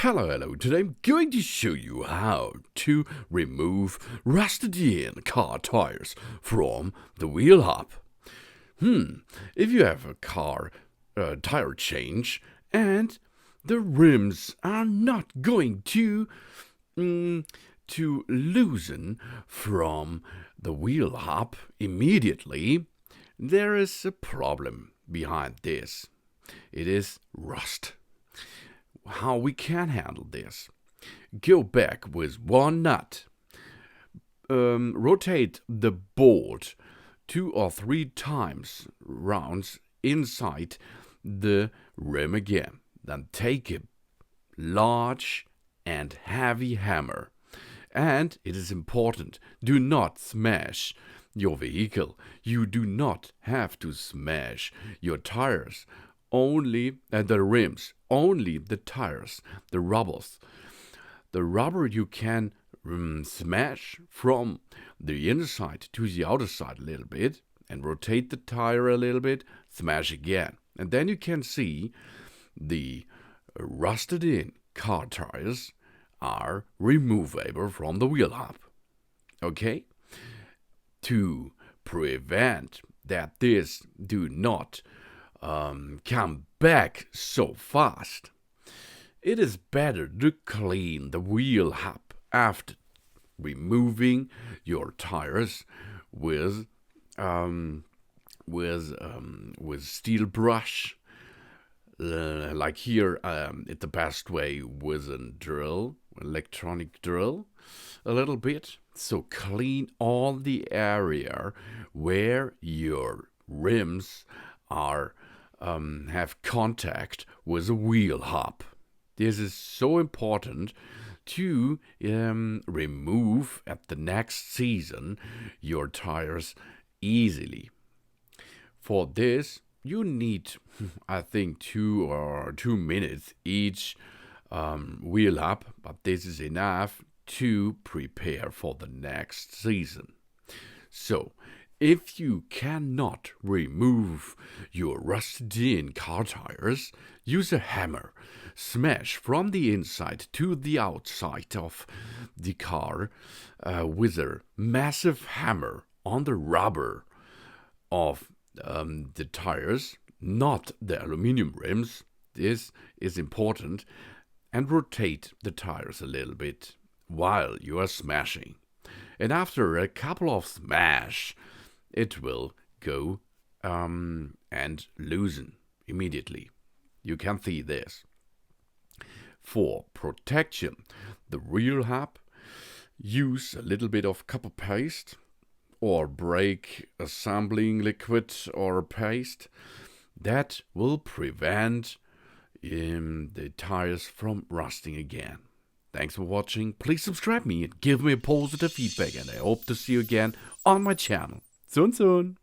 Hello. Today I'm going to show you how to remove rusted in car tires from the wheel hub. If you have a car tire change and the rims are not going to loosen from the wheel hub immediately, there is a problem behind this. It is rust. How we can handle this? Go back with one nut. Rotate the bolt 2 or 3 times rounds inside the rim again. Then take a large and heavy hammer. And it is important, do not smash your vehicle. You do not have to smash your tires. Only the rims, only the tires, the rubbers. The rubber you can smash from the inside to the outer side a little bit and rotate the tire a little bit, smash again. And then you can see the rusted in car tires are removable from the wheel hub. Okay? To prevent that this do not come back so fast, it is better to clean the wheel hub after removing your tires with steel brush. Like here, it's the best way with a drill, electronic drill, a little bit. So clean all the area where your rims are have contact with the wheel hub. This is so important to remove at the next season your tires easily. For this, you need, I think, 2 minutes each wheel hub, but this is enough to prepare for the next season. So, if you cannot remove your rusted-in car tires, use a hammer. Smash from the inside to the outside of the car with a massive hammer on the rubber of the tires, not the aluminum rims. This is important. And rotate the tires a little bit while you are smashing. And after a couple of smash, it will go and loosen immediately. You can see this. For protection, the wheel hub, use a little bit of copper paste or brake assembling liquid or paste. That will prevent the tires from rusting again. Thanks for watching. Please subscribe me and give me a positive feedback, and I hope to see you again on my channel. Soon.